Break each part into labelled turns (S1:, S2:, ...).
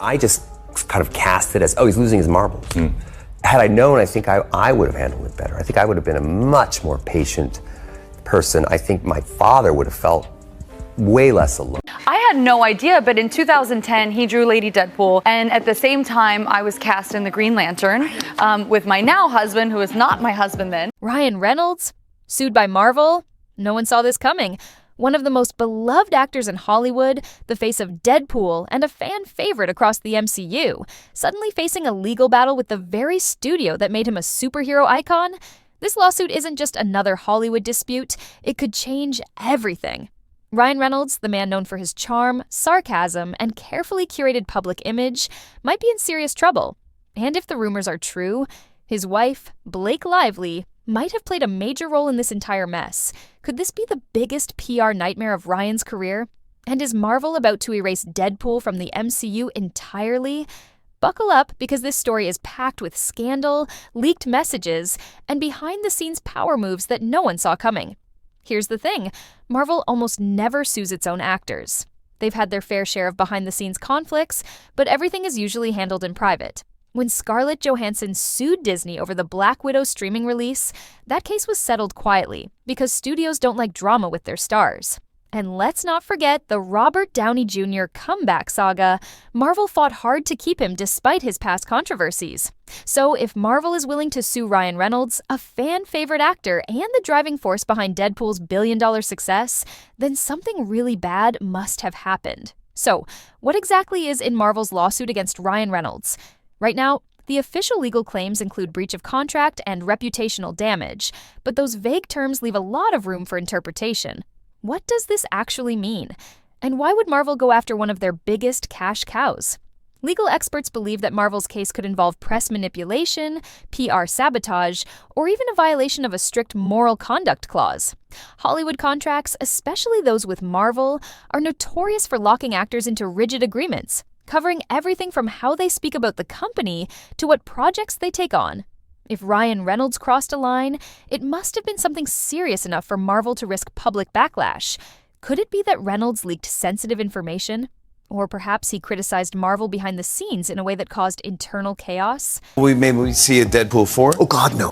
S1: I just kind of cast it as, oh, he's losing his marbles. Had I known, I think I would have handled it better. I think I would have been a much more patient person. I think my father would have felt way less alone.
S2: I had no idea, but in 2010, he drew Lady Deadpool, and at the same time, I was cast in the Green Lantern with my now husband, who is not my husband then.
S3: Ryan Reynolds? Sued by Marvel? No one saw this coming. One of the most beloved actors in Hollywood, the face of Deadpool, and a fan favorite across the MCU, suddenly facing a legal battle with the very studio that made him a superhero icon? This lawsuit isn't just another Hollywood dispute, it could change everything. Ryan Reynolds, the man known for his charm, sarcasm, and carefully curated public image, might be in serious trouble. And if the rumors are true, his wife, Blake Lively, might have played a major role in this entire mess. Could this be the biggest PR nightmare of Ryan's career? And is Marvel about to erase Deadpool from the MCU entirely? Buckle up, because this story is packed with scandal, leaked messages, and behind-the-scenes power moves that no one saw coming. Here's the thing, Marvel almost never sues its own actors. They've had their fair share of behind-the-scenes conflicts, but everything is usually handled in private. When Scarlett Johansson sued Disney over the Black Widow streaming release, that case was settled quietly because studios don't like drama with their stars. And let's not forget the Robert Downey Jr. comeback saga. Marvel fought hard to keep him despite his past controversies. So if Marvel is willing to sue Ryan Reynolds, a fan-favorite actor and the driving force behind Deadpool's billion-dollar success, then something really bad must have happened. So, what exactly is in Marvel's lawsuit against Ryan Reynolds? Right now, the official legal claims include breach of contract and reputational damage, but those vague terms leave a lot of room for interpretation. What does this actually mean? And why would Marvel go after one of their biggest cash cows? Legal experts believe that Marvel's case could involve press manipulation, PR sabotage, or even a violation of a strict moral conduct clause. Hollywood contracts, especially those with Marvel, are notorious for locking actors into rigid agreements, covering everything from how they speak about the company to what projects they take on. If Ryan Reynolds crossed a line, it must have been something serious enough for Marvel to risk public backlash. Could it be that Reynolds leaked sensitive information? Or perhaps he criticized Marvel behind the scenes in a way that caused internal chaos?
S4: Maybe we see a Deadpool 4?
S1: Oh, God, no.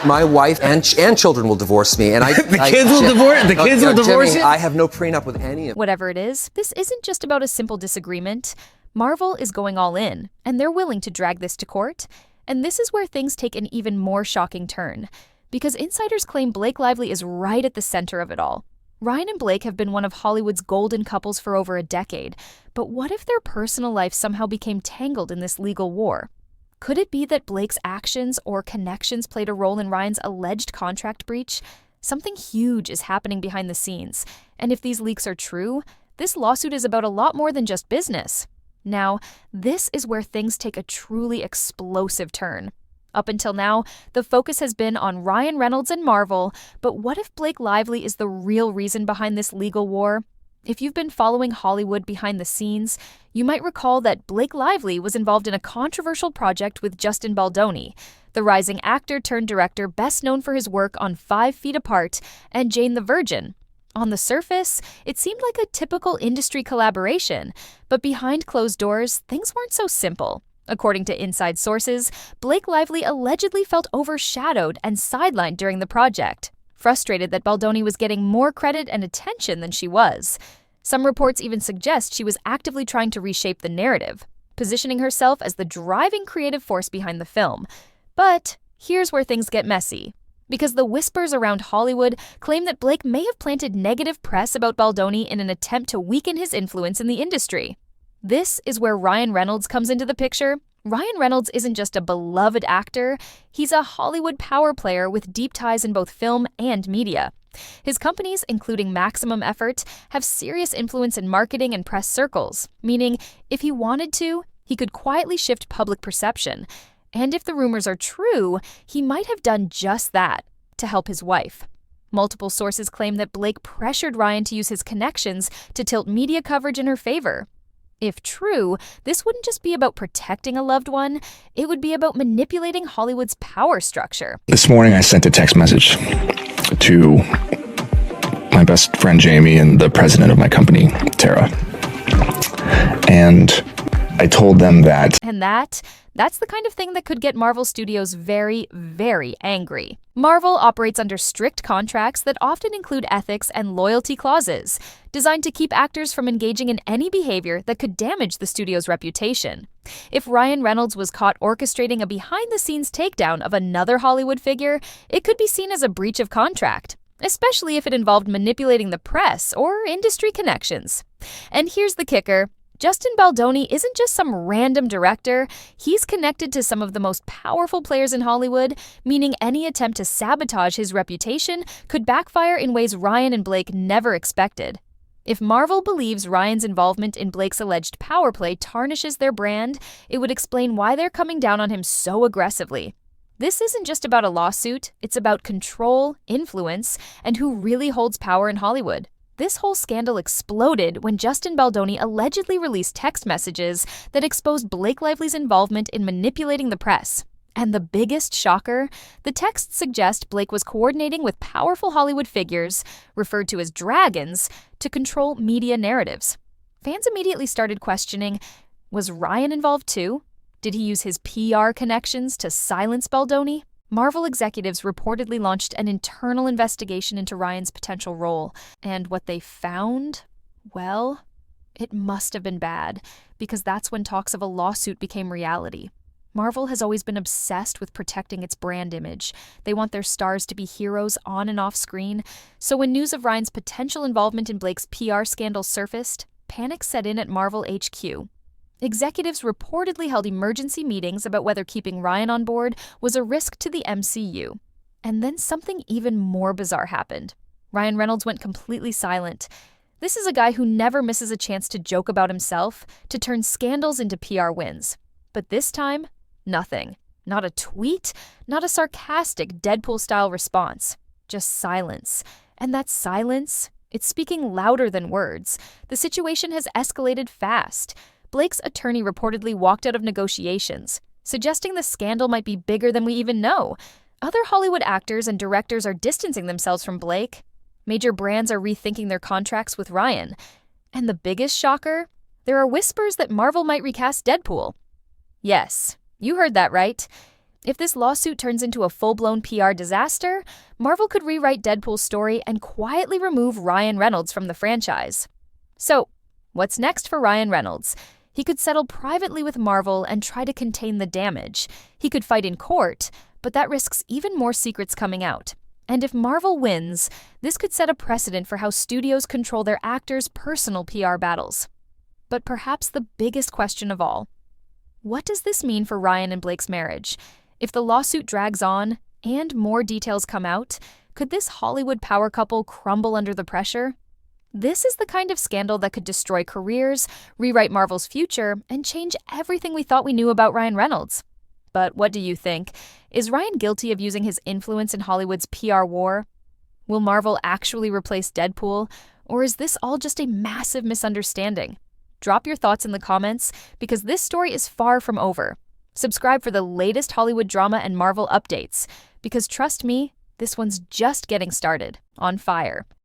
S1: My wife and children will divorce me, and
S4: The kids will divorce you?
S1: I have no prenup with any of them.
S3: Whatever it is, this isn't just about a simple disagreement. Marvel is going all in, and they're willing to drag this to court. And this is where things take an even more shocking turn, because insiders claim Blake Lively is right at the center of it all. Ryan and Blake have been one of Hollywood's golden couples for over a decade, but what if their personal life somehow became tangled in this legal war? Could it be that Blake's actions or connections played a role in Ryan's alleged contract breach? Something huge is happening behind the scenes, and if these leaks are true, this lawsuit is about a lot more than just business. Now, this is where things take a truly explosive turn. Up until now, the focus has been on Ryan Reynolds and Marvel, but what if Blake Lively is the real reason behind this legal war? If you've been following Hollywood behind the scenes, you might recall that Blake Lively was involved in a controversial project with Justin Baldoni, the rising actor turned director best known for his work on 5 Feet Apart and Jane the Virgin. On the surface, it seemed like a typical industry collaboration, but behind closed doors, things weren't so simple. According to inside sources, Blake Lively allegedly felt overshadowed and sidelined during the project, frustrated that Baldoni was getting more credit and attention than she was. Some reports even suggest she was actively trying to reshape the narrative, positioning herself as the driving creative force behind the film. But here's where things get messy, because the whispers around Hollywood claim that Blake may have planted negative press about Baldoni in an attempt to weaken his influence in the industry. This is where Ryan Reynolds comes into the picture. Ryan Reynolds isn't just a beloved actor, he's a Hollywood power player with deep ties in both film and media. His companies, including Maximum Effort, have serious influence in marketing and press circles, meaning if he wanted to, he could quietly shift public perception. And if the rumors are true, he might have done just that to help his wife. Multiple sources claim that Blake pressured Ryan to use his connections to tilt media coverage in her favor. If true, this wouldn't just be about protecting a loved one, it would be about manipulating Hollywood's power structure.
S5: This morning I sent a text message to my best friend Jamie and the president of my company, Tara. And I told them that
S3: And that's the kind of thing that could get Marvel Studios very, very angry. Marvel operates under strict contracts that often include ethics and loyalty clauses, designed to keep actors from engaging in any behavior that could damage the studio's reputation. If Ryan Reynolds was caught orchestrating a behind-the-scenes takedown of another Hollywood figure, it could be seen as a breach of contract, especially if it involved manipulating the press or industry connections. And here's the kicker. Justin Baldoni isn't just some random director, he's connected to some of the most powerful players in Hollywood, meaning any attempt to sabotage his reputation could backfire in ways Ryan and Blake never expected. If Marvel believes Ryan's involvement in Blake's alleged power play tarnishes their brand, it would explain why they're coming down on him so aggressively. This isn't just about a lawsuit, it's about control, influence, and who really holds power in Hollywood. This whole scandal exploded when Justin Baldoni allegedly released text messages that exposed Blake Lively's involvement in manipulating the press. And the biggest shocker, the texts suggest Blake was coordinating with powerful Hollywood figures, referred to as dragons, to control media narratives. Fans immediately started questioning, was Ryan involved too? Did he use his PR connections to silence Baldoni? Marvel executives reportedly launched an internal investigation into Ryan's potential role, and what they found, well, it must have been bad, because that's when talks of a lawsuit became reality. Marvel has always been obsessed with protecting its brand image. They want their stars to be heroes on and off screen, so when news of Ryan's potential involvement in Blake's PR scandal surfaced, panic set in at Marvel HQ. Executives reportedly held emergency meetings about whether keeping Ryan on board was a risk to the MCU. And then something even more bizarre happened. Ryan Reynolds went completely silent. This is a guy who never misses a chance to joke about himself, to turn scandals into PR wins. But this time, nothing. Not a tweet, not a sarcastic Deadpool-style response. Just silence. And that silence, it's speaking louder than words. The situation has escalated fast. Blake's attorney reportedly walked out of negotiations, suggesting the scandal might be bigger than we even know. Other Hollywood actors and directors are distancing themselves from Blake. Major brands are rethinking their contracts with Ryan. And the biggest shocker? There are whispers that Marvel might recast Deadpool. Yes, you heard that right. If this lawsuit turns into a full-blown PR disaster, Marvel could rewrite Deadpool's story and quietly remove Ryan Reynolds from the franchise. So, what's next for Ryan Reynolds? He could settle privately with Marvel and try to contain the damage. He could fight in court, but that risks even more secrets coming out. And if Marvel wins, this could set a precedent for how studios control their actors' personal PR battles. But perhaps the biggest question of all, what does this mean for Ryan and Blake's marriage? If the lawsuit drags on and more details come out, could this Hollywood power couple crumble under the pressure? This is the kind of scandal that could destroy careers, rewrite Marvel's future, and change everything we thought we knew about Ryan Reynolds. But what do you think? Is Ryan guilty of using his influence in Hollywood's PR war? Will Marvel actually replace Deadpool? Or is this all just a massive misunderstanding? Drop your thoughts in the comments, because this story is far from over. Subscribe for the latest Hollywood drama and Marvel updates, because trust me, this one's just getting started, on fire.